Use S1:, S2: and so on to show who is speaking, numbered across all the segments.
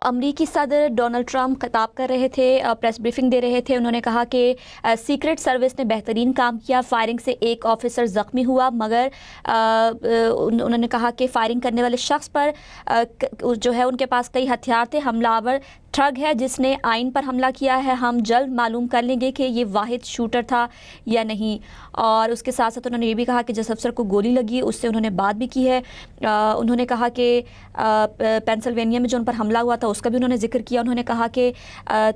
S1: امریکی صدر Donald Trump خطاب کر رہے تھے، پریس بریفنگ دے رہے تھے۔ انہوں نے کہا کہ سیکرٹ سروس نے بہترین کام کیا، فائرنگ سے ایک آفیسر زخمی ہوا، مگر انہوں نے کہا کہ فائرنگ کرنے والے شخص پر جو ہے ان کے پاس کئی ہتھیار تھے، حملہ آور ٹھگ ہے جس نے آئین پر حملہ کیا ہے، ہم جلد معلوم کر لیں گے کہ یہ واحد شوٹر تھا یا نہیں۔ اور اس کے ساتھ ساتھ انہوں نے یہ بھی کہا کہ جس افسر کو گولی لگی اس سے انہوں نے بات بھی کی ہے۔ انہوں نے کہا کہ پینسلوینیا میں جو ان پر حملہ ہوا تھا اس کا بھی انہوں نے ذکر کیا۔ انہوں نے کہا کہ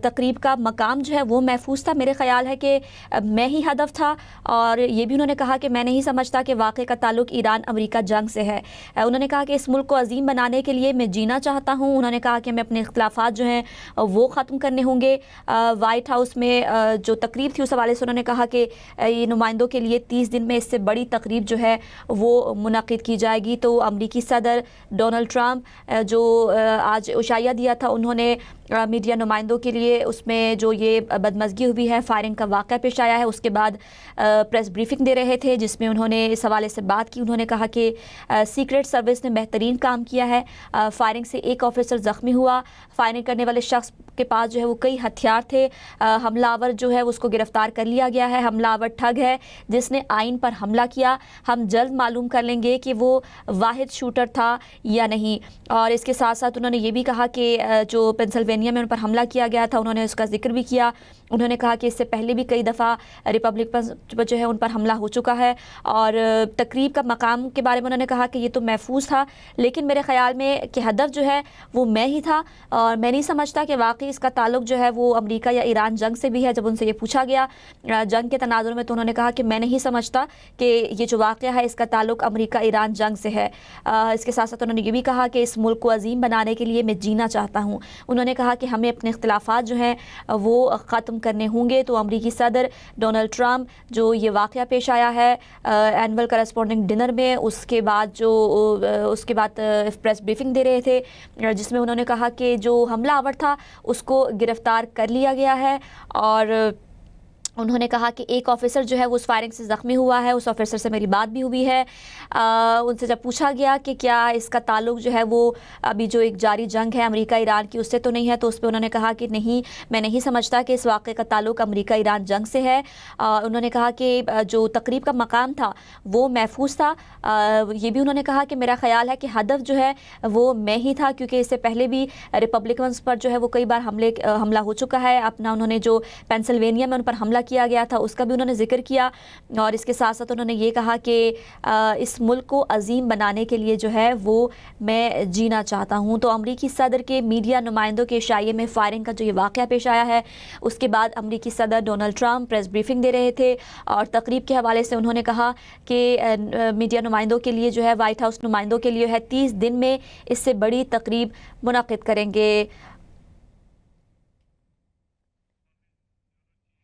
S1: تقریب کا مقام جو ہے وہ محفوظ تھا، میرے خیال ہے کہ میں ہی ہدف تھا، اور یہ بھی انہوں نے کہا کہ میں نہیں سمجھتا کہ واقعے کا تعلق ایران امریکہ جنگ سے ہے۔ انہوں نے کہا کہ اس ملک کو عظیم بنانے کے لیے میں جینا چاہتا ہوں۔ انہوں نے کہا کہ ہمیں اپنے اختلافات جو ہیں وہ ختم کرنے ہوں گے۔ وائٹ ہاؤس میں جو تقریب تھی اس حوالے سے انہوں نے کہا کہ یہ نمائندوں کے لیے 30 دن میں اس سے بڑی تقریب جو ہے وہ منعقد کی جائے گی۔ تو امریکی صدر ڈونلڈ ٹرمپ جو آج عشائیہ دیا تھا، انہوں نے میڈیا نمائندوں کے لیے اس میں جو یہ بدمزگی ہوئی ہے، فائرنگ کا واقعہ پیش آیا ہے، اس کے بعد پریس بریفنگ دے رہے تھے جس میں انہوں نے اس حوالے سے بات کی۔ انہوں نے کہا کہ سیکرٹ سروس نے بہترین کام کیا ہے، فائرنگ سے ایک آفیسر زخمی ہوا، فائرنگ کرنے والے شخص کے پاس جو ہے وہ کئی ہتھیار تھے، حملہ آور جو ہے اس کو گرفتار کر لیا گیا ہے، حملہ آور ٹھگ ہے جس نے آئین پر حملہ کیا، ہم جلد معلوم کر لیں گے کہ وہ واحد شوٹر تھا یا نہیں۔ اور اس کے ساتھ ساتھ انہوں نے یہ بھی کہا کہ جو پینسلوینیا میں ان پر حملہ کیا گیا تھا انہوں نے اس کا ذکر بھی کیا۔ انہوں نے کہا کہ اس سے پہلے بھی کئی دفعہ ریپبلک پر جو ہے ان پر حملہ ہو چکا ہے، اور تقریب کا مقام کے بارے میں انہوں نے کہا کہ یہ تو محفوظ تھا، لیکن میرے خیال میں کہ ہدف جو ہے وہ میں ہی تھا، اور میں نہیں سمجھتا کہ واقعی اس کا تعلق جو ہے وہ امریکہ یا ایران جنگ سے بھی ہے۔ جب ان سے یہ پوچھا گیا جنگ کے تناظر میں تو انہوں نے کہا کہ میں نہیں سمجھتا کہ یہ جو واقعہ ہے اس کا تعلق امریکہ ایران جنگ سے ہے۔ اس کے ساتھ ساتھ انہوں نے یہ بھی کہا کہ اس ملک کو عظیم بنانے کے لیے میں جینا چاہتا ہوں۔ انہوں نے کہا کہ ہمیں اپنے اختلافات جو ہیں وہ ختم کرنے ہوں گے۔ تو امریکی صدر ڈونلڈ ٹرمپ جو یہ واقعہ پیش آیا ہے اینول کرسپونڈنگ ڈنر میں، اس کے بعد پریس بریفنگ دے رہے تھے جس میں انہوں نے کہا کہ جو حملہ آور تھا اس کو گرفتار کر لیا گیا ہے، اور انہوں نے کہا کہ ایک آفیسر جو ہے وہ اس فائرنگ سے زخمی ہوا ہے، اس آفیسر سے میری بات بھی ہوئی ہے۔ ان سے جب پوچھا گیا کہ کیا اس کا تعلق جو ہے وہ ابھی جو ایک جاری جنگ ہے امریکہ ایران کی اس سے تو نہیں ہے، تو اس پہ انہوں نے کہا کہ نہیں، میں نہیں سمجھتا کہ اس واقعے کا تعلق امریکہ ایران جنگ سے ہے۔ انہوں نے کہا کہ جو تقریب کا مقام تھا وہ محفوظ تھا۔ یہ بھی انہوں نے کہا کہ میرا خیال ہے کہ ہدف جو ہے وہ میں ہی تھا، کیونکہ اس سے پہلے بھی ریپبلکنز پر جو ہے وہ کئی بار حملہ ہو چکا ہے۔ اپنا انہوں نے جو پینسلوینیا میں ان پر حملہ کیا گیا تھا اس کا بھی انہوں نے ذکر کیا، اور اس کے ساتھ ساتھ انہوں نے یہ کہا کہ اس ملک کو عظیم بنانے کے لیے جو ہے وہ میں جینا چاہتا ہوں۔ تو امریکی صدر کے میڈیا نمائندوں کے عشائیے میں فائرنگ کا جو یہ واقعہ پیش آیا ہے، اس کے بعد امریکی صدر ڈونلڈ ٹرمپ پریس بریفنگ دے رہے تھے، اور تقریب کے حوالے سے انہوں نے کہا کہ میڈیا نمائندوں کے لیے جو ہے وائٹ ہاؤس نمائندوں کے لیے ہے 30 دن میں اس سے بڑی تقریب منعقد کریں گے۔